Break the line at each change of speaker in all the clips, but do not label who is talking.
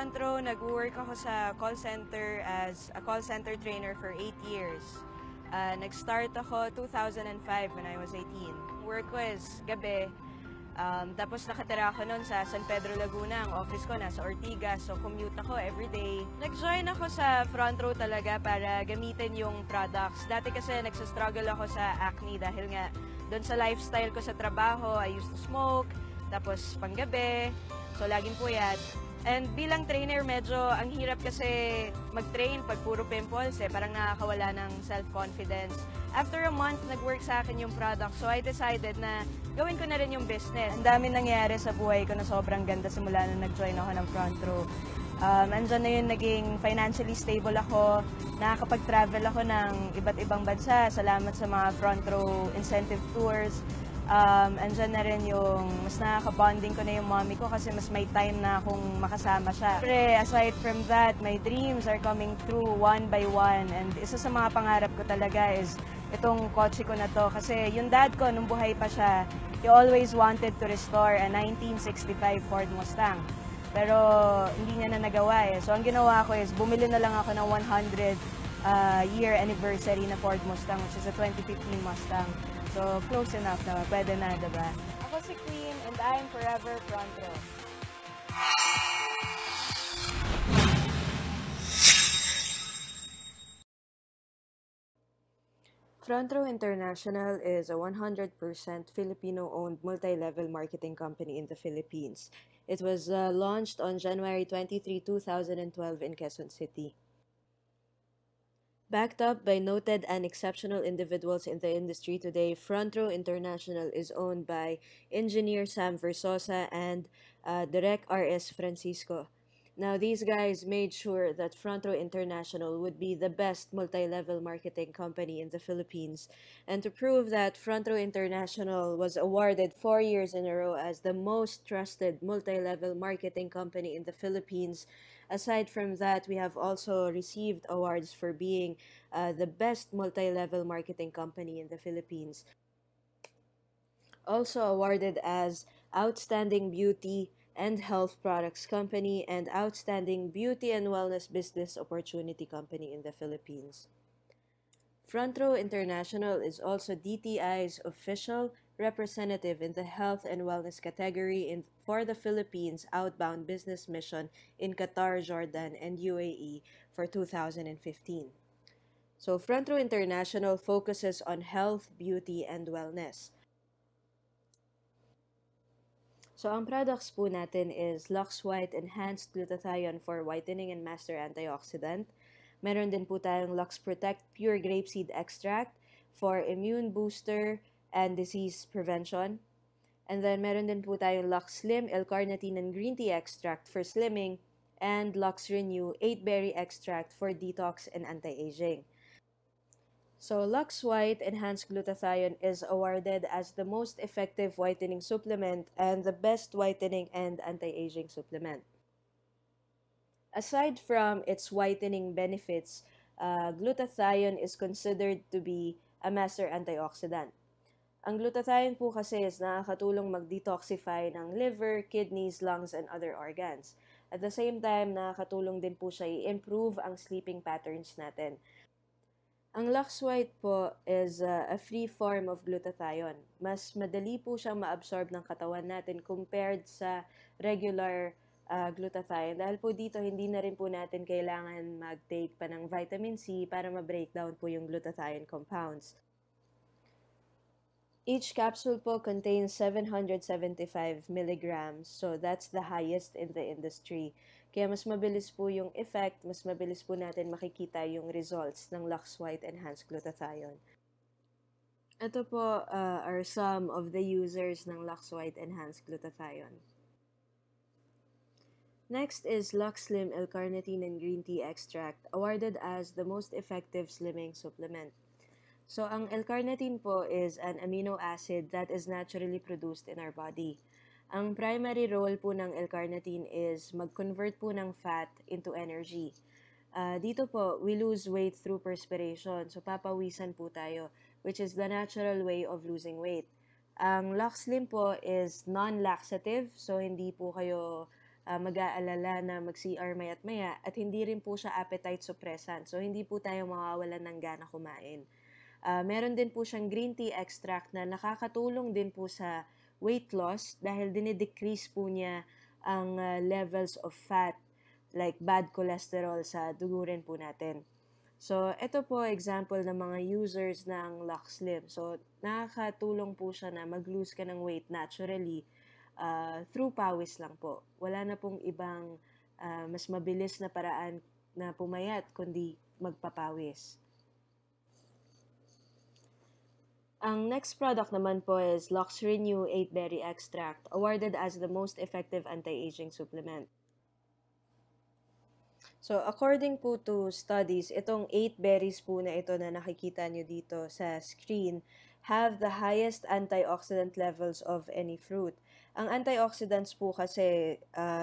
front row, nag-work ako sa call center as a call center trainer for 8 years. Nag-start ako 2005 when I was 18. Work ko is gabi. Tapos nakatira ako noon sa San Pedro, Laguna. Ang office ko nasa Ortigas, so commute ako everyday. Nag-join ako sa front row talaga para gamitin yung products. Dati kasi nagsastruggle ako sa acne dahil nga doon sa lifestyle ko sa trabaho, I used to smoke, tapos panggabi, so laging puyat. And bilang trainer, medyo ang hirap kasi mag-train pag puro pimples parang nakakawala ng self-confidence. After a month, nag-work sa akin yung product, so I decided na gawin ko na rin yung business. Ang dami nangyari sa buhay ko na sobrang ganda simula nung nag-join ako ng front row. Andyan na yun, naging financially stable ako, nakakapag-travel ako ng iba't ibang bansa, salamat sa mga front row incentive tours. Andyan na rin yung mas nakaka-bonding ko na yung mommy ko kasi mas may time na akong makasama siya. Pero aside from that, my dreams are coming true one by one. And isa sa mga pangarap ko talaga is itong kotse ko na to. Kasi yung dad ko, nung buhay pa siya, he always wanted to restore a 1965 Ford Mustang. Pero hindi niya na nagawa So ang ginawa ko is bumili na lang ako ng 100 year anniversary na Ford Mustang, which is a 2015 Mustang. So, close enough na, pwede na, diba? Ako si Queen, and I'm forever front row. Front Row International is a 100% Filipino-owned multi-level marketing company in the Philippines. It was launched on January 23, 2012 in Quezon City. Backed up by noted and exceptional individuals in the industry today, Front Row International is owned by Engineer Sam Versosa and Direk R.S. Francisco. Now, these guys made sure that Front Row International would be the best multi-level marketing company in the Philippines. And to prove that, Front Row International was awarded 4 years in a row as the most trusted multi-level marketing company in the Philippines. Aside from that, we have also received awards for being the best multi-level marketing company in the Philippines. Also awarded as Outstanding Beauty and Health Products Company and Outstanding Beauty and Wellness Business Opportunity Company in the Philippines. Front Row International is also DTI's official representative in the health and wellness category for the Philippines outbound business mission in Qatar, Jordan, and UAE for 2015. So Front Row International focuses on health, beauty, and wellness. So ang products po natin is Lux White Enhanced Glutathione for Whitening and Master Antioxidant. Meron din po tayong Lux Protect Pure Grapeseed Extract for immune booster and disease prevention. And then meron din po tayong Lux Slim L-Carnitine and Green Tea Extract for slimming and Lux Renew 8-Berry Extract for detox and anti-aging. So, Lux White Enhanced Glutathione is awarded as the most effective whitening supplement and the best whitening and anti-aging supplement. Aside from its whitening benefits, glutathione is considered to be a master antioxidant. Ang glutathione po kasi is nakakatulong mag-detoxify ng liver, kidneys, lungs, and other organs. At the same time, nakakatulong din po siya i-improve ang sleeping patterns natin. Ang Lux White po is a free form of glutathione. Mas madali po siyang ma-absorb ng katawan natin compared sa regular glutathione. Dahil po dito, hindi na rin po natin kailangan mag-take pa ng vitamin C para ma-breakdown po yung glutathione compounds. Each capsule po contains 775 milligrams, so that's the highest in the industry. Kaya mas mabilis po yung effect, mas mabilis po natin makikita yung results ng Lux White Enhanced Glutathione. Ito po are some of the users ng Lux White Enhanced Glutathione. Next is Lux Slim L-Carnitine and Green Tea Extract, awarded as the most effective slimming supplement. So, ang L-Carnitine po is an amino acid that is naturally produced in our body. Ang primary role po ng L-Carnitine is mag-convert po ng fat into energy. Dito po, we lose weight through perspiration. So, papawisan po tayo, which is the natural way of losing weight. Ang Lux Slim po is non-laxative. So, hindi po kayo mag-aalala na mag-CR maya't maya at hindi rin po siya appetite suppressant. So, hindi po tayo mawawalan ng gana kumain. Meron din po siyang green tea extract na nakakatulong din po sa weight loss dahil dinidecrease po niya ang levels of fat like bad cholesterol sa dugo rin po natin. So, ito po example ng mga users ng Lux Slim. So, nakakatulong po siya na mag-lose ka ng weight naturally through pawis lang po. Wala na pong ibang mas mabilis na paraan na pumayat kundi magpapawis. Ang next product naman po is Lux Renew 8-Berry Extract, awarded as the most effective anti-aging supplement. So, according po to studies, itong 8 berries po na ito na nakikita nyo dito sa screen have the highest antioxidant levels of any fruit. Ang antioxidants po kasi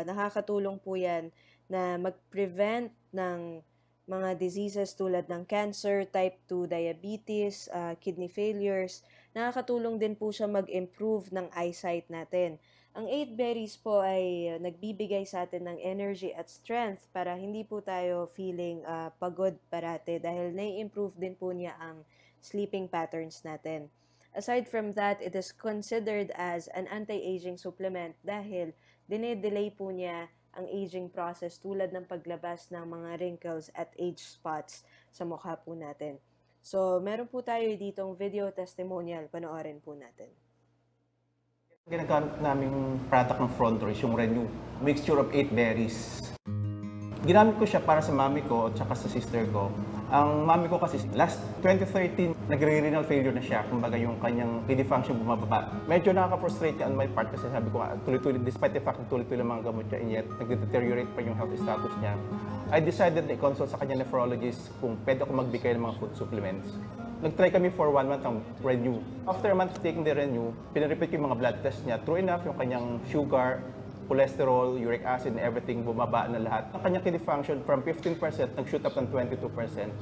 nakakatulong po yan na mag-prevent ng mga diseases tulad ng cancer, type 2 diabetes, kidney failures. Nakakatulong din po siya mag-improve ng eyesight natin. Ang 8 berries po ay nagbibigay sa atin ng energy at strength para hindi po tayo feeling pagod parate dahil nai-improve din po niya ang sleeping patterns natin. Aside from that, it is considered as an anti-aging supplement dahil dinedelay po niya ang aging process tulad ng paglabas ng mga wrinkles at age spots sa mukha po natin. So, meron po tayo ditong video testimonial, panoorin po natin.
Ginagamit naming product ng Frontro is yung Renew, mixture of 8 berries. Ginamit ko siya para sa mami ko at saka sa sister ko. Ang mami ko kasi last 2013, nagre-renal failure na siya. Kumbaga yung kanyang kidney function bumababa. Medyo nakaka-frustrate on my part kasi sabi ko tuloy-tuloy, despite the fact na tuloy-tuloy mga gamot niya, and yet nag-deteriorate pa yung health status niya. I decided na i-consult sa kanya nephrologist kung pwede ako magbigay ng mga food supplements. Nag-try kami for 1 month ng Renew. After a month of taking the Renew, pinrepeat ko yung mga blood test niya. True enough, yung kanyang sugar, cholesterol, uric acid, and everything, bumaba na lahat. Ang kanyang kidney function from 15%, nag-shoot up ng 22%.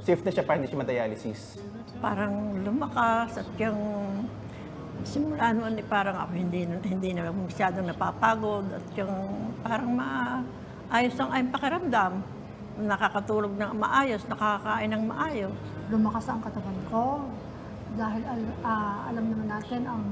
Safe na siya para hindi siya ma-dialysis.
Parang lumakas at yung simula noon parang ako hindi na masyadong napapagod at yung parang maayos ang aking pakiramdam. Nakakatulog ng maayos, nakakain ng maayos.
Lumakas ang katawan ko dahil alam naman natin ang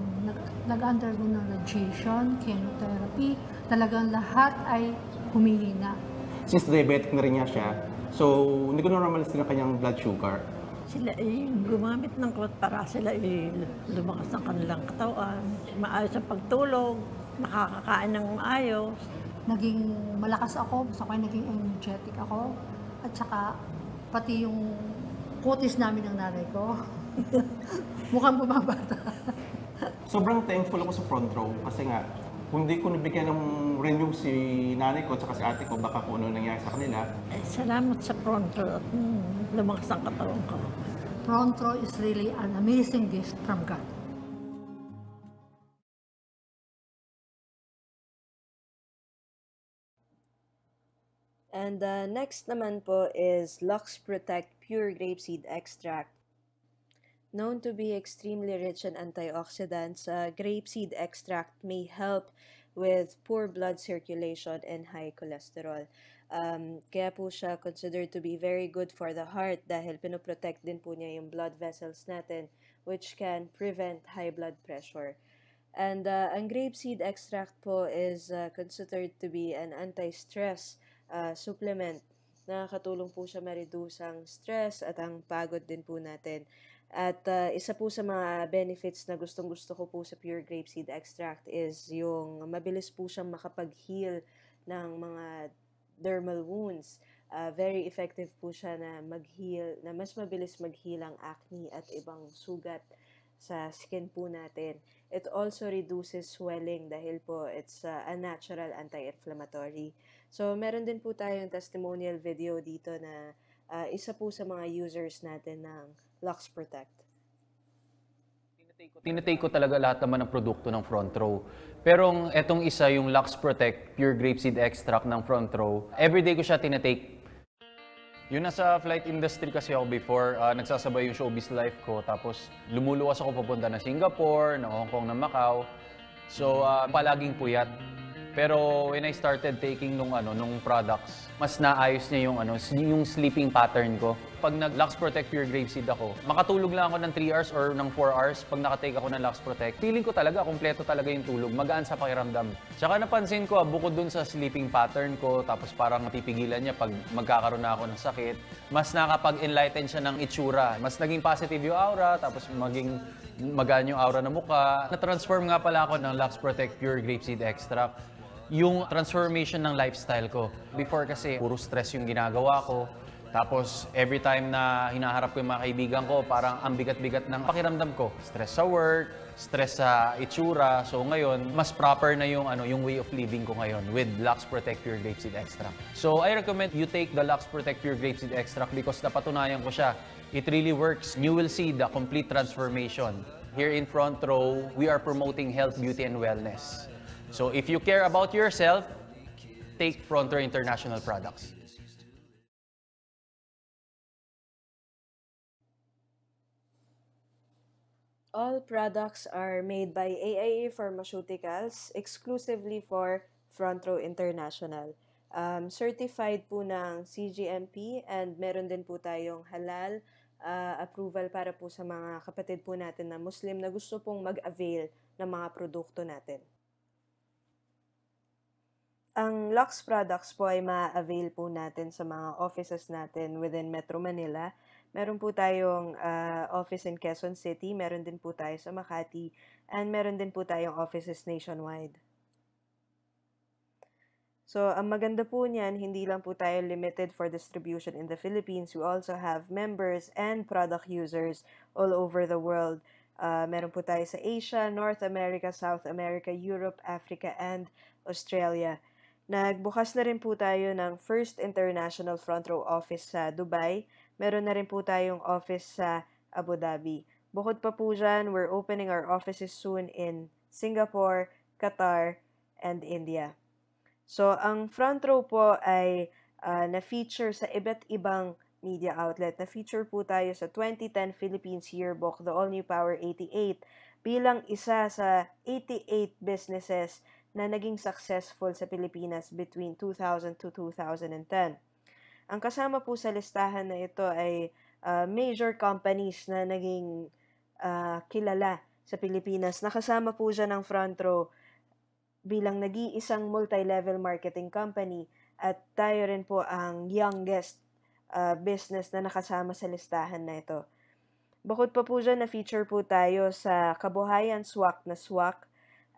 nag-undergo ng radiation, chemotherapy, talagang lahat ay humihina.
Since diabetic na rin niya siya, so hindi ko normalize din ang kanyang blood sugar.
Sila ay gumamit ng clot para sila ay lumakas ang kanilang katawan, maayos ang pagtulog, nakakakain ng maayos.
Naging malakas ako, basta ko naging energetic ako, at saka pati yung kutis namin ng nanay ko. Mukhang bumabata.
Sobrang thankful ako sa Frontro kasi nga, kung hindi ko nabigyan ng Renew si nanay ko at si ate ko, baka kung ano nangyari sa kanila.
Salamat sa Frontro at lumakas ang katawan ko.
Frontro is really an amazing gift from God.
And next naman po is Lux Protect Pure Grapeseed Extract. Known to be extremely rich in antioxidants, grapeseed extract may help with poor blood circulation and high cholesterol. Kaya po siya considered to be very good for the heart dahil pinoprotect din po niya yung blood vessels natin, which can prevent high blood pressure. And ang grapeseed extract po is considered to be an anti-stress supplement. Nakakatulong po siya ma-reduce ang stress at ang pagod din po natin. At isa po sa mga benefits na gustong-gusto ko po sa pure grapeseed extract is yung mabilis po siyang makapag-heal ng mga dermal wounds. Very effective po siya na mag-heal, na mas mabilis mag-heal ang acne at ibang sugat sa skin po natin. It also reduces swelling dahil po it's a natural anti-inflammatory. So, meron din po tayong testimonial video dito na isa po sa mga users natin ng Lux Protect.
Tinatake ko talaga lahat naman ng produkto ng Frontro. Pero etong isa, yung Lux Protect Pure Grapeseed Extract ng Frontro, everyday ko siya tinatake. Yun, nasa flight industry kasi ako before, nagsasabay yung showbiz life ko, tapos lumuluwas ako papunta na Singapore, na Hong Kong, na Macau. So, palaging puyat. Pero when I started taking nung products, mas naayos niya yung sleeping pattern ko. Pag nag-Lux Protect Pure Grapeseed ako, makatulog lang ako ng 3 hours or ng 4 hours pag nakatake ako ng Lux Protect. Feeling ko talaga, kompleto talaga yung tulog, magaan sa pakiramdam. Tsaka napansin ko, bukod dun sa sleeping pattern ko, tapos parang napipigilan niya pag magkakaroon na ako ng sakit, mas nakapag-enlighten siya ng itsura. Mas naging positive yung aura, tapos maging magaan yung aura ng mukha. Na-transform nga pala ako ng Lux Protect Pure Grapeseed Extract. Yung transformation ng lifestyle ko. Before kasi, puro stress yung ginagawa ko. Tapos, every time na hinaharap ko yung mga kaibigan ko, parang ang bigat-bigat ng pakiramdam ko. Stress sa work, stress sa itsura. So ngayon, mas proper na yung way of living ko ngayon with Lux Protect Pure Grapeseed Extract. So I recommend you take the Lux Protect Pure Grapeseed Extract because napatunayan ko siya. It really works. You will see the complete transformation. Here in Front Row, we are promoting health, beauty, and wellness. So if you care about yourself, take Front Row International products.
All products are made by AIA Pharmaceuticals exclusively for Front Row International. Certified po ng CGMP and meron din po tayong halal approval para po sa mga kapatid po natin na Muslim na gusto pong mag-avail ng mga produkto natin. Ang Lux products po ay ma-avail po natin sa mga offices natin within Metro Manila. Meron po tayong office in Quezon City, meron din po tayo sa Makati, and meron din po tayong offices nationwide. So, ang maganda po niyan, hindi lang po tayo limited for distribution in the Philippines. We also have members and product users all over the world. Meron po tayo sa Asia, North America, South America, Europe, Africa, and Australia. Nagbukas na rin po tayo ng first international front row office sa Dubai. Meron na rin po tayong office sa Abu Dhabi. Bukod pa po dyan, we're opening our offices soon in Singapore, Qatar, and India. So, ang front row po ay na-feature sa iba't ibang media outlet. Na-feature po tayo sa 2010 Philippines Yearbook, The All New Power 88, bilang isa sa 88 businesses na naging successful sa Pilipinas between 2000 to 2010. Ang kasama po sa listahan na ito ay major companies na naging kilala sa Pilipinas. Nakasama po siya ng Front Row bilang nag-iisang multi-level marketing company at tayo rin po ang youngest business na nakasama sa listahan na ito. Bukod pa po dyan, na-feature po tayo sa Kabuhayan Swak na Swak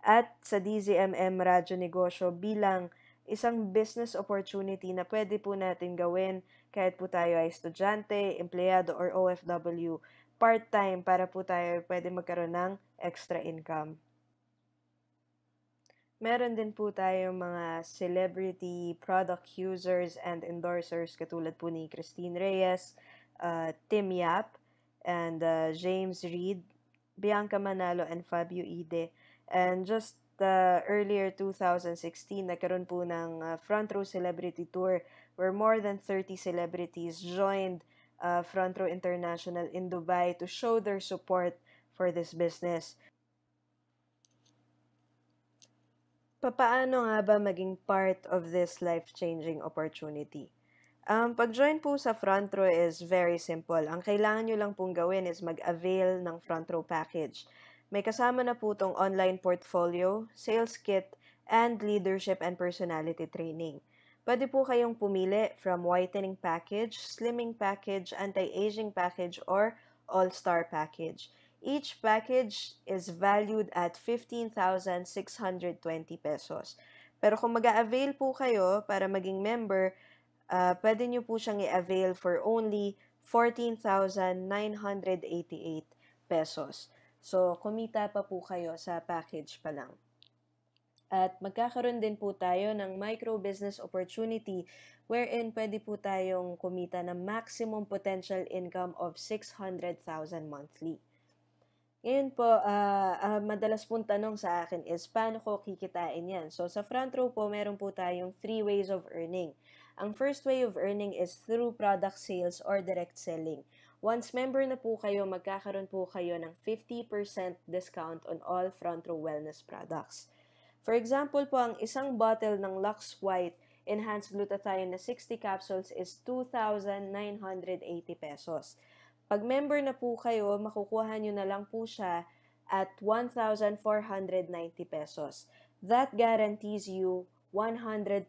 at sa DZMM Radyo Negosyo bilang isang business opportunity na pwede po natin gawin kahit po tayo ay estudyante, empleyado, or OFW, part-time para po tayo pwede magkaroon ng extra income. Meron din po tayong mga celebrity product users and endorsers katulad po ni Christine Reyes, Tim Yap, and James Reid, Bianca Manalo, and Fabio Ide. And just earlier 2016, nagkaroon po ng Front Row Celebrity Tour where more than 30 celebrities joined Front Row International in Dubai to show their support for this business. Papaano nga ba maging part of this life-changing opportunity? Pag-join po sa Front Row is very simple. Ang kailangan nyo lang pong gawin is mag-avail ng Front Row package. May kasama na po itong online portfolio, sales kit, and leadership and personality training. Pwede po kayong pumili from whitening package, slimming package, anti-aging package, or all-star package. Each package is valued at 15,620 pesos. Pero kung mag-a-avail po kayo para maging member, pwede nyo po siyang i-avail for only 14,988 pesos. So, kumita pa po kayo sa package pa lang. At magkakaroon din po tayo ng micro-business opportunity wherein pwede po tayong kumita ng maximum potential income of 600,000 monthly. Ngayon po, madalas pong tanong sa akin is, paano ko kikitain yan? So, sa Front Row po, meron po tayong 3 ways of earning. Ang first way of earning is through product sales or direct selling. Once member na po kayo, magkakaroon po kayo ng 50% discount on all Front Row Wellness products. For example po, ang isang bottle ng Lux White Enhanced Glutathione na 60 capsules is 2,980 pesos. Pag member na po kayo, makukuha nyo na lang po siya at 1,490 pesos. That guarantees you 100%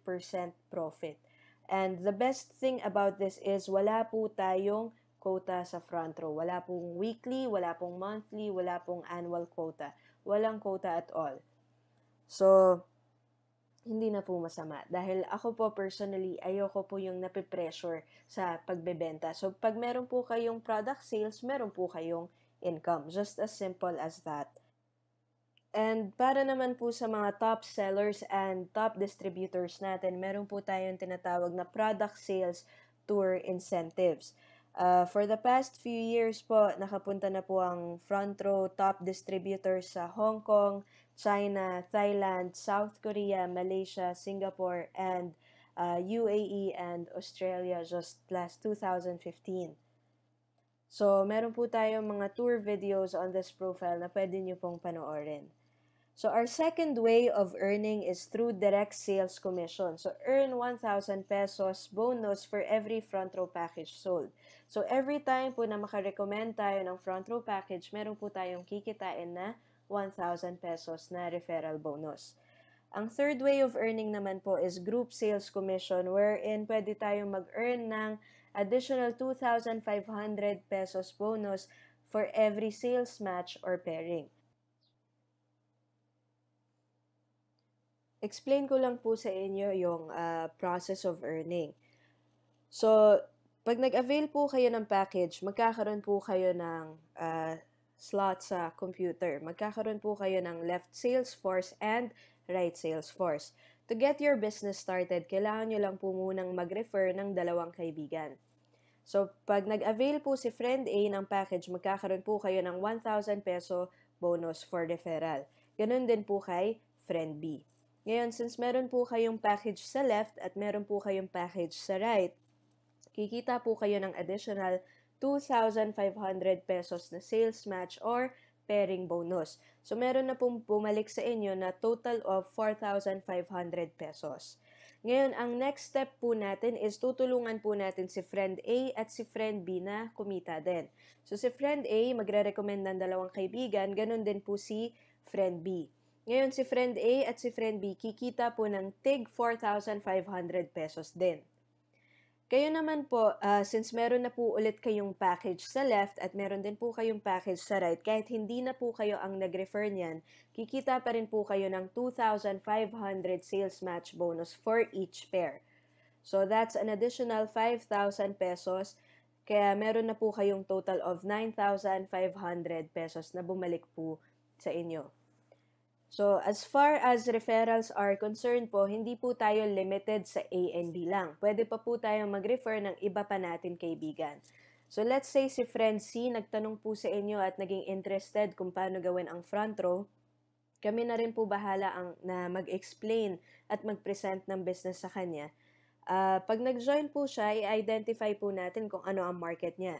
profit. And the best thing about this is wala po tayong quota sa front row. Wala pong weekly, wala pong monthly, wala pong annual quota. Walang quota at all. So, hindi na po masama. Dahil ako po personally, ayoko po yung napipressure sa pagbebenta. So, pag meron po kayong product sales, meron po kayong income. Just as simple as that. And para naman po sa mga top sellers and top distributors natin, meron po tayong tinatawag na product sales tour incentives. For the past few years po, nakapunta na po ang front row top distributors sa Hong Kong, China, Thailand, South Korea, Malaysia, Singapore, and UAE and Australia just last 2015. So, meron po tayong mga tour videos on this profile na pwede nyo pong panoorin. So, our second way of earning is through direct sales commission. So, earn 1,000 pesos bonus for every front row package sold. So, every time po na makarecommend tayo ng front row package, meron po tayong kikitain na 1,000 pesos na referral bonus. Ang third way of earning naman po is group sales commission wherein pwede tayong mag-earn ng additional 2,500 pesos bonus for every sales match or pairing. Explain ko lang po sa inyo yung process of earning. So, pag nag-avail po kayo ng package, magkakaroon po kayo ng slot sa computer. Magkakaroon po kayo ng left sales force and right sales force. To get your business started, kailangan nyo lang po munang mag-refer ng dalawang kaibigan. So, pag nag-avail po si Friend A ng package, magkakaroon po kayo ng 1,000 peso bonus for referral. Ganun din po kay Friend B. Ngayon, since meron po kayong package sa left at meron po kayong package sa right, kikita po kayo ng additional 2,500 pesos na sales match or pairing bonus. So, meron na pong bumalik sa inyo na total of 4,500 pesos. Ngayon, ang next step po natin is tutulungan po natin si Friend A at si Friend B na kumita din. So, si Friend A magre-recommend ng dalawang kaibigan, ganun din po si Friend B. Ngayon, si Friend A at si Friend B kikita po ng tig 4,500 pesos din. Kayo naman po, since meron na po ulit kayong package sa left at meron din po kayong package sa right, kahit hindi na po kayo ang nag-refer niyan, kikita pa rin po kayo ng 2,500 sales match bonus for each pair. So, that's an additional 5,000 pesos, kaya meron na po kayong total of 9,500 pesos na bumalik po sa inyo. So, as far as referrals are concerned po, hindi po tayo limited sa A and B lang. Pwede pa po tayong mag-refer ng iba pa natin kaibigan. So, let's say si Friend C nagtanong po sa inyo at naging interested kung paano gawin ang front row. Kami na rin po bahala na mag-explain at mag-present ng business sa kanya. Pag nag-join po siya, i-identify po natin kung ano ang market niya.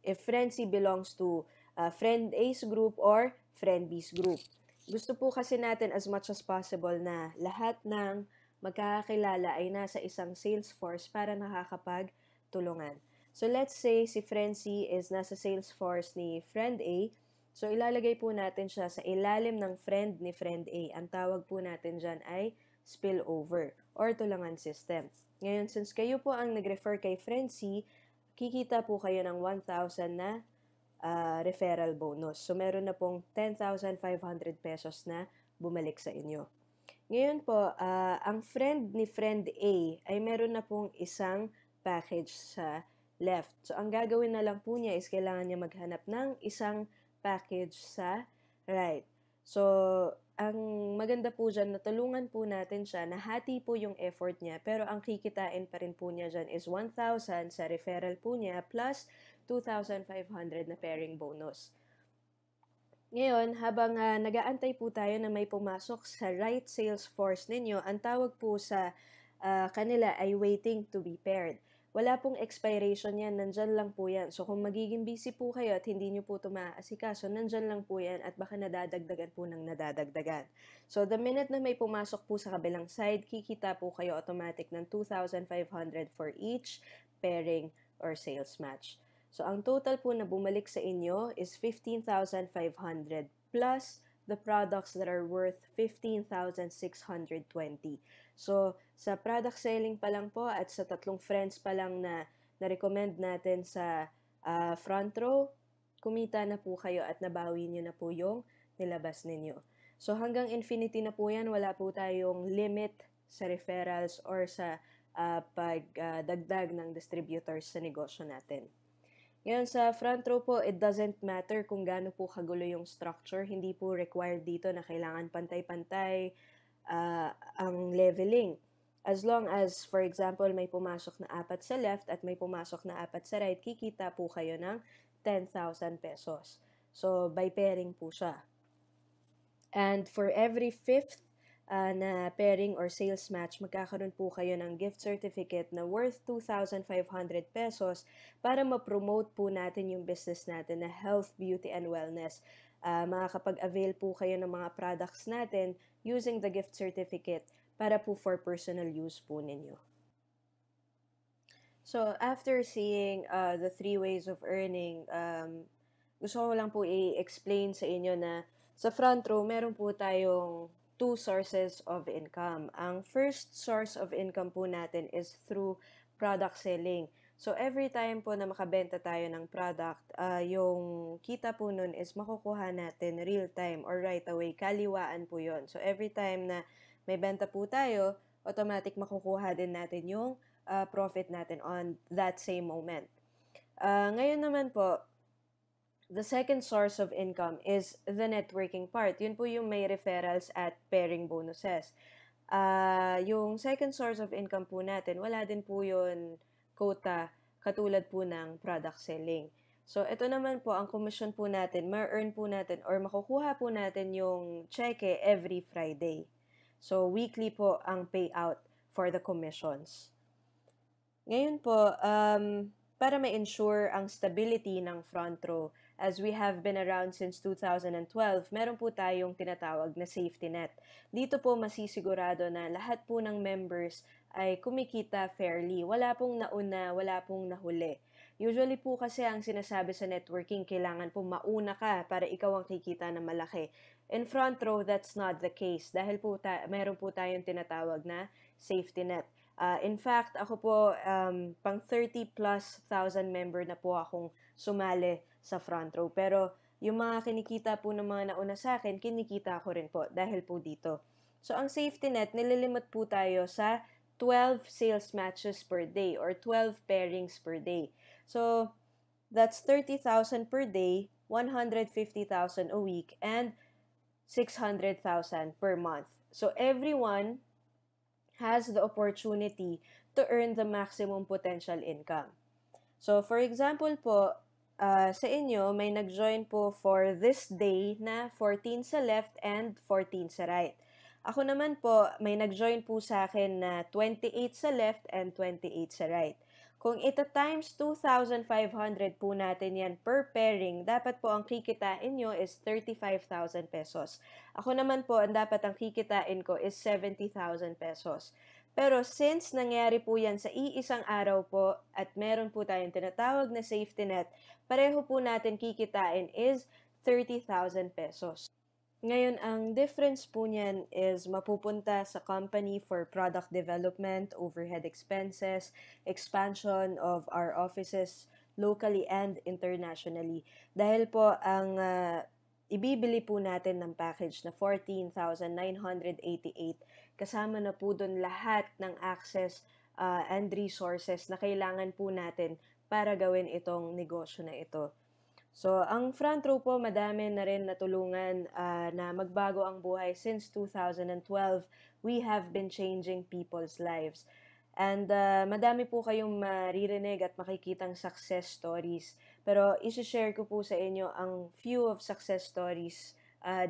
If Friend C belongs to Friend A's group or Friend B's group. Gusto po kasi natin as much as possible na lahat ng magkakakilala ay nasa isang sales force para nakakapagtulungan. So, let's say si Friend C is nasa sales force ni Friend A. So, ilalagay po natin siya sa ilalim ng friend ni Friend A. Ang tawag po natin dyan ay spillover or tulangan system. Ngayon, since kayo po ang nag-refer kay Friend C, kikita po kayo ng 1,000 na referral bonus. So, meron na pong 10,500 pesos na bumalik sa inyo. Ngayon po, ang friend ni Friend A ay meron na pong isang package sa left. So, ang gagawin na lang po niya is kailangan niya maghanap ng isang package sa right. So, ang maganda po dyan, natulungan po natin siya, nahati po yung effort niya, pero ang kikitain pa rin po niya dyan is 1,000 sa referral po niya plus 2,500 na pairing bonus. Ngayon, habang nag-aantay po tayo na may pumasok sa right sales force ninyo, ang tawag po sa kanila ay waiting to be paired. wala pong expiration yan, nandyan lang po yan. So kung magiging busy po kayo at hindi nyo po ito maaasikaso, nandyan lang po yan at baka nadadagdagan po ng nadadagdagan. So the minute na may pumasok po sa kabilang side, kikita po kayo automatic ng 2,500 for each pairing or sales match. So ang total po na bumalik sa inyo is 15,500 plus the products that are worth 15,620. So, sa product selling pa lang po at sa 3 friends pa lang na na-recommend natin sa front row, kumita na po kayo at nabawi nyo na po yung nilabas ninyo. So, hanggang infinity na po yan, wala po tayong limit sa referrals or sa pagdagdag ng distributors sa negosyo natin. Ngayon, sa front row po, it doesn't matter kung gaano po kagulo yung structure. Hindi po required dito na kailangan pantay-pantay ang leveling. As long as, for example, may pumasok na 4 sa left at may pumasok na 4 sa right, kikita po kayo ng 10,000 pesos. So, by pairing po siya. And for every 5th na pairing or sales match, magkakaroon po kayo ng gift certificate na worth 2,500 pesos para ma-promote po natin yung business natin na health, beauty, and wellness. Makakapag-avail po kayo ng mga products natin using the gift certificate para po for personal use po ninyo. So, after seeing the 3 ways of earning, gusto ko lang po i-explain sa inyo na sa front row, meron po tayong 2 sources of income. Ang first source of income po natin is through product selling. So, every time po na makabenta tayo ng product, yung kita po nun is makukuha natin real time or right away. Kaliwaan po yon. So, every time na may benta po tayo, automatic makukuha din natin yung profit natin on that same moment. Ngayon naman po, the second source of income is the networking part. Yun po yung may referrals at pairing bonuses. Yung second source of income po natin, wala din po yun quota katulad po ng product selling. So, ito naman po, ang commission po natin, ma-earn po natin or makukuha po natin yung cheque every Friday. So, weekly po ang payout for the commissions. Ngayon po, para ma-ensure ang stability ng front row, as we have been around since 2012, meron po tayong tinatawag na safety net. Dito po masisigurado na lahat po ng members ay kumikita fairly. Wala pong nauna, wala pong nahuli. Usually po kasi ang sinasabi sa networking, kailangan po mauna ka para ikaw ang kikita na malaki. In front row, that's not the case dahil po meron po tayong tinatawag na safety net. In fact, ako po, pang 30 plus thousand member na po akong sumali sa front row. Pero yung mga kinikita po ng mga nauna sa akin, kinikita ko rin po dahil po dito. So, ang safety net, nililimot po tayo sa 12 sales matches per day or 12 pairings per day. So, that's 30,000 per day, 150,000 a week, and 600,000 per month. So, everyone has the opportunity to earn the maximum potential income. So, for example po, sa inyo, may nag-join po for this day na 14 sa left and 14 sa right. Ako naman po, may nag-join po sa akin na 28 sa left and 28 sa right. Kung ita times 2,500 po natin yan per pairing, dapat po ang kikitain nyo is 35,000 pesos. Ako naman po, ang dapat ang kikitain ko is 70,000 pesos. Pero since nangyari po yan sa iisang araw po at meron po tayong tinatawag na safety net, pareho po natin kikitain is 30,000 pesos. Ngayon, ang difference po niyan is mapupunta sa company for product development, overhead expenses, expansion of our offices locally and internationally. Dahil po ang ibibili po natin ng package na 14,988, kasama na po doon lahat ng access and resources na kailangan po natin para gawin itong negosyo na ito. So, ang front row po, madami na rin natulungan na magbago ang buhay. Since 2012, we have been changing people's lives. And madami po kayong maririnig at makikitang success stories. Pero isi-share ko po sa inyo ang few of success stories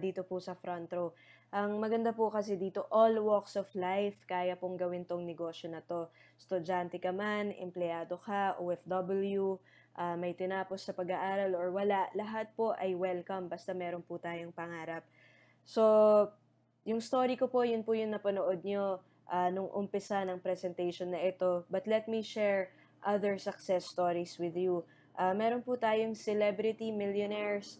dito po sa front row. Ang maganda po kasi dito, all walks of life, kaya pong gawin tong negosyo na to. Estudyante ka man, empleyado ka, OFW, may tinapos sa pag-aaral or wala, lahat po ay welcome basta meron po tayong pangarap. So, yung story ko po, yun po yung napanood nyo nung umpisa ng presentation na ito. But let me share other success stories with you. Meron po tayong celebrity millionaires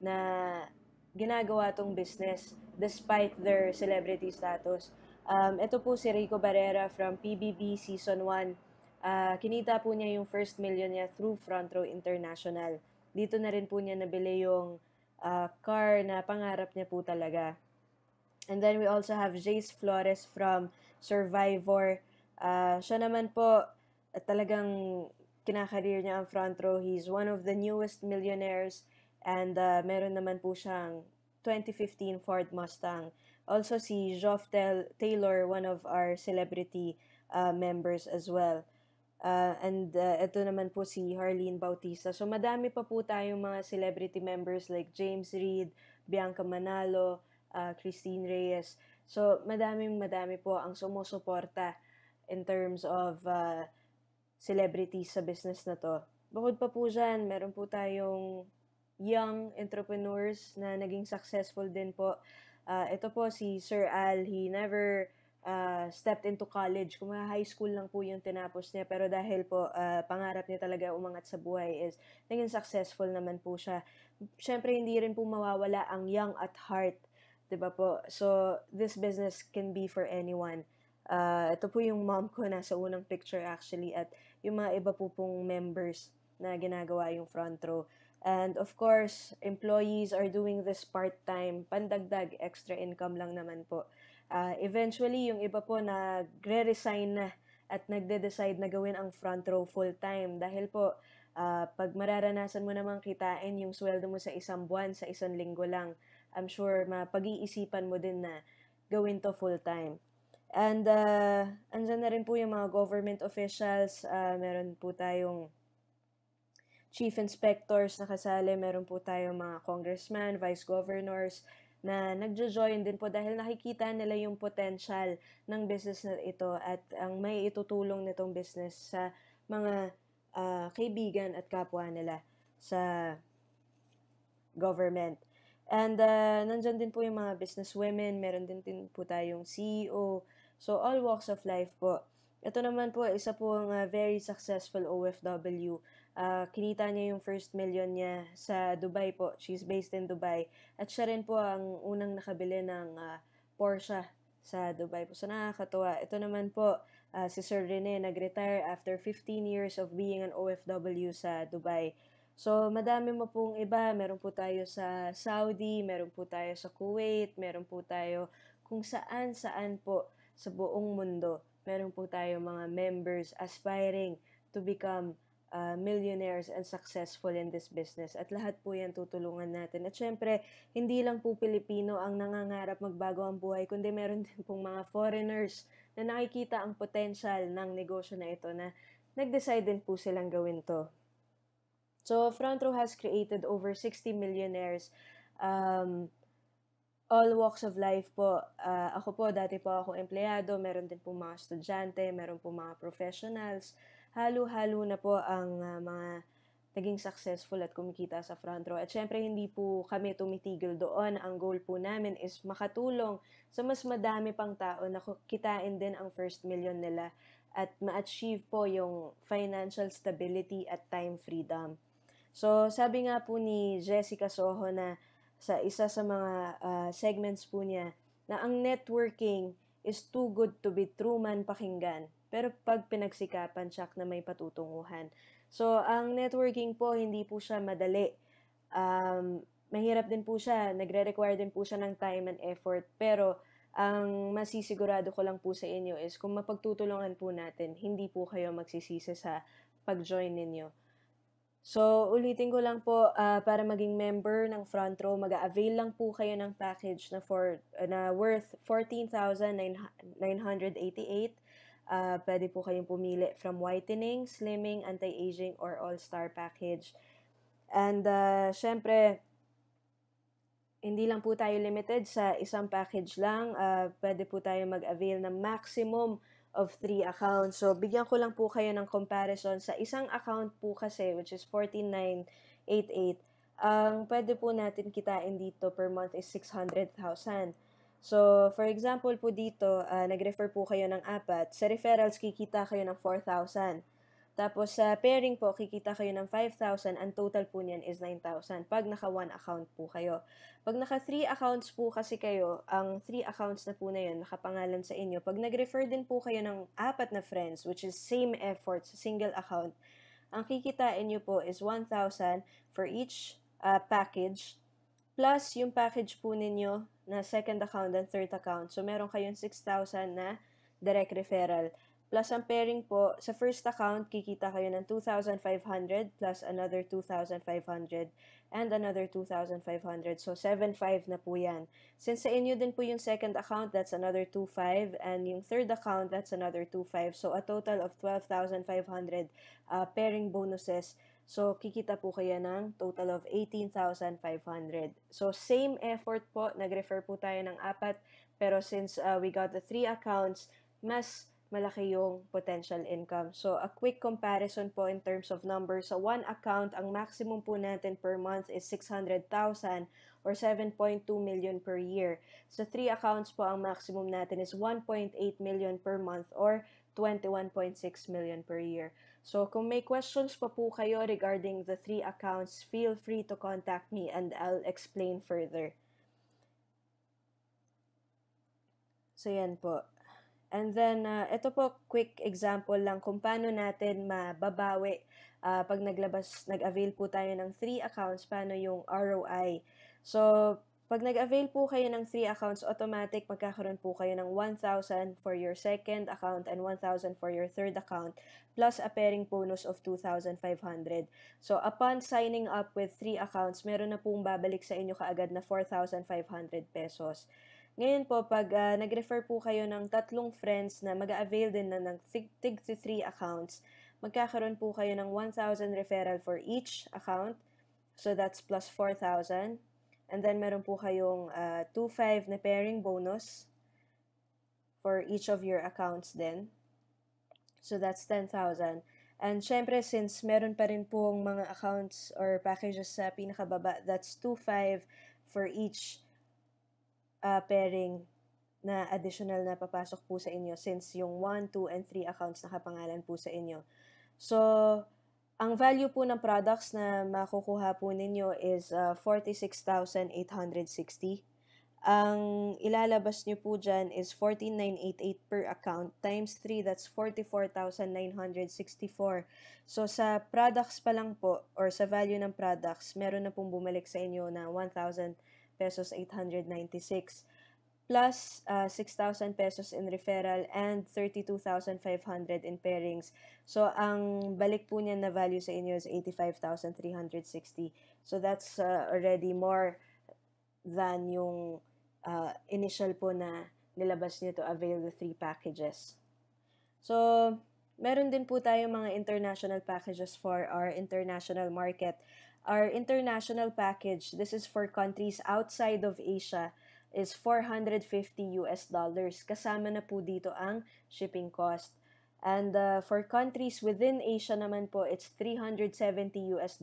na ginagawa tong business despite their celebrity status. Ito po si Rico Barrera from PBB Season 1. Kinita po niya yung first million niya through Front Row International. Dito na rin po niya nabili yung car na pangarap niya po talaga. And then we also have Jace Flores from Survivor. Siya naman po, talagang kinakareer niya ang Front Row. He's one of the newest millionaires. And meron naman po siyang 2015 Ford Mustang. Also si Geoff Taylor, one of our celebrity members as well. And ito naman po si Harleen Bautista. So madami pa po tayong mga celebrity members like James Reid, Bianca Manalo, Christine Reyes. So madami po ang sumusuporta in terms of celebrities sa business na to. Bukod pa po dyan, meron po tayong young entrepreneurs na naging successful din po. Ito po si Sir Al, he never stepped into college. Kung high school lang po yung tinapos niya, pero dahil po pangarap niya talaga umangat sa buhay is naging successful naman po siya. Siyempre, hindi rin po mawawala ang young at heart. Diba po? So, this business can be for anyone. Ito po yung mom ko nasa unang picture actually at yung mga iba po pong members na ginagawa yung front row. And of course, employees are doing this part-time, pandagdag, extra income lang naman po. Eventually, yung iba po nagre-resign na at nagde-decide na gawin ang front row full-time. Dahil po, pag mararanasan mo namang kitain yung sweldo mo sa isang buwan, sa isang linggo lang, I'm sure mapag-iisipan mo din na gawin to full-time. And andyan na rin po yung mga government officials, meron po tayong chief inspectors na kasali, meron po tayong mga congressman, vice governors na nagjo-join din po dahil nakikita nila yung potential ng business na ito at ang may itutulong nitong business sa mga kaibigan at kapwa nila sa government. And nandyan din po yung mga business women, meron din po tayong CEO. So, all walks of life po. Ito naman po, isa po ang very successful OFW. Kinita niya yung first million niya sa Dubai po. She's based in Dubai. At siya rin po ang unang nakabili ng Porsche sa Dubai po. So, nakakatuwa. Ito naman po, si Sir Rene nag-retire after 15 years of being an OFW sa Dubai. So, madami mo pong iba. Meron po tayo sa Saudi, meron po tayo sa Kuwait, meron po tayo kung saan-saan po sa buong mundo. Meron po tayo mga members aspiring to become millionaires and successful in this business. At lahat po yan tutulungan natin. At syempre, hindi lang po Pilipino ang nangangarap magbago ang buhay, kundi meron din pong mga foreigners na nakikita ang potential ng negosyo na ito na nag-decide din po silang gawin to. So, Front Row has created over 60 millionaires. All walks of life po. Ako po, dati po ako empleyado, meron din po mga estudyante, meron po mga professionals. Halo-halo na po ang mga naging successful at kumikita sa front row. At syempre, hindi po kami tumitigil doon. Ang goal po namin is makatulong sa mas madami pang tao na kitain din ang first million nila at ma-achieve po yung financial stability at time freedom. So, sabi nga po ni Jessica Soho na sa isa sa mga segments po niya na ang networking is too good to be true man pakinggan. Pero pag pinagsikapan, siyak na may patutunguhan. So, ang networking po, hindi po siya madali. Mahirap din po siya. Nagre-require din po siya ng time and effort. Pero, ang masisigurado ko lang po sa inyo is kung mapagtutulungan po natin, hindi po kayo magsisisi sa pag-join ninyo. So, ulitin ko lang po, para maging member ng Front Row, mag-a-avail lang po kayo ng package na worth 14,988. Pwede po kayong pumili from whitening, slimming, anti-aging, or all-star package. And, syempre, hindi lang po tayo limited sa isang package lang. Pwede po tayo mag-avail ng maximum of 3 accounts. So, bigyan ko lang po kayo ng comparison. Sa isang account po kasi, which is 14,988, ang pwede po natin kitain dito per month is 600,000. So, for example po dito, nag-refer po kayo ng 4. Sa referrals, kikita kayo ng 4,000. Tapos sa pairing po, kikita kayo ng 5,000. Ang total po niyan is 9,000 pag naka 1 account po kayo. Pag naka 3 accounts po kasi kayo, ang 3 accounts na po na yun, nakapangalan sa inyo. Pag nag-refer din po kayo ng 4 na friends, which is same effort sa single account, ang kikitain nyo po is 1,000 for each package, plus yung package po ninyo na second account and third account. So, meron kayong 6,000 na direct referral. Plus, ang pairing po, sa first account, kikita kayo ng 2,500 plus another 2,500 and another 2,500. So, 7,500 na po yan. Since sa inyo din po yung second account, that's another 2,500. And yung third account, that's another 2,500. So, a total of 12,500 pairing bonuses. So, kikita po kayo ng total of 18,500. So, same effort po. Nag-refer po tayo ng 4. Pero since we got the 3 accounts, mas malaki yung potential income. So, a quick comparison po in terms of numbers. Sa 1 account, ang maximum po natin per month is 600,000 or 7.2 million per year. Sa 3 accounts po, ang maximum natin is 1.8 million per month or 21.6 million per year. So, kung may questions pa po kayo regarding the 3 accounts, feel free to contact me and I'll explain further. So, yan po. And then, ito po, quick example lang kung paano natin mababawi pag nag-avail po tayo ng 3 accounts, paano yung ROI. So, pag nag-avail po kayo ng 3 accounts, automatic magkakaroon po kayo ng 1,000 for your second account and 1,000 for your third account, plus a pairing bonus of 2,500. So, upon signing up with 3 accounts, meron na pong babalik sa inyo kaagad na 4,500 pesos. Ngayon po, pag nag-refer po kayo ng 3 friends na mag-avail din na ng tig 3 accounts, magkakaroon po kayo ng 1,000 referral for each account. So, that's plus 4,000. And then, meron po kayong 2,500 na pairing bonus for each of your accounts din. So, that's 10,000. And syempre, since meron pa rin pong mga accounts or packages sa pinakababa, that's 2,500 for each pairing na additional na papasok po sa inyo since yung 1, 2, and 3 accounts nakapangalan po sa inyo. So, ang value po ng products na makukuha po ninyo is 46,860. Ang ilalabas nyo po dyan is 14,988 per account times 3, that's 44,964. So, sa products pa lang po, or sa value ng products, meron na pong bumalik sa inyo na 1,000 pesos 896 plus 6,000 pesos in referral and 32,500 in pairings. So, ang balik po niyan na value sa inyo is 85,360. So, that's already more than yung initial po na nilabas niyo to avail the 3 packages. So, meron din po tayo mga international packages for our international market. Our international package, this is for countries outside of Asia, is $450 US. Kasama na po dito ang shipping cost. And for countries within Asia naman po, it's $370 US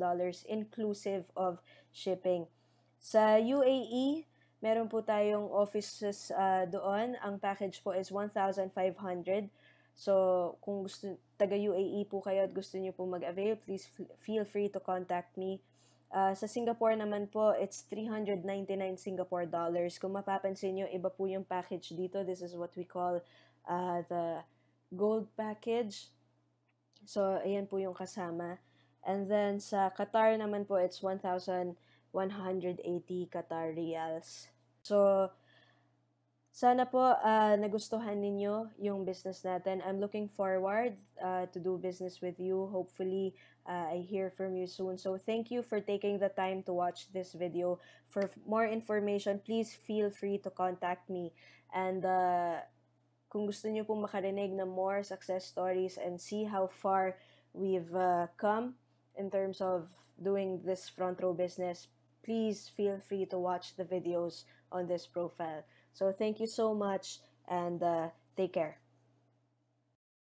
inclusive of shipping. Sa UAE, meron po tayong offices doon. Ang package po is 1,500. So, kung taga UAE po kayo at gusto niyo po mag-avail, please feel free to contact me. Sa Singapore naman po, it's 399 Singapore dollars. Kung mapapansin nyo, iba po yung package dito. This is what we call the gold package. So, ayan po yung kasama. And then, sa Qatar naman po, it's 1,180 Qatar Riyals. So, sana po nagustuhan ninyo yung business natin. I'm looking forward to do business with you. Hopefully, I hear from you soon. So, thank you for taking the time to watch this video. For more information, please feel free to contact me. And kung gusto niyo pong makarinig ng more success stories and see how far we've come in terms of doing this front row business,
please feel free to watch the videos on this profile. So thank you so much, and take care.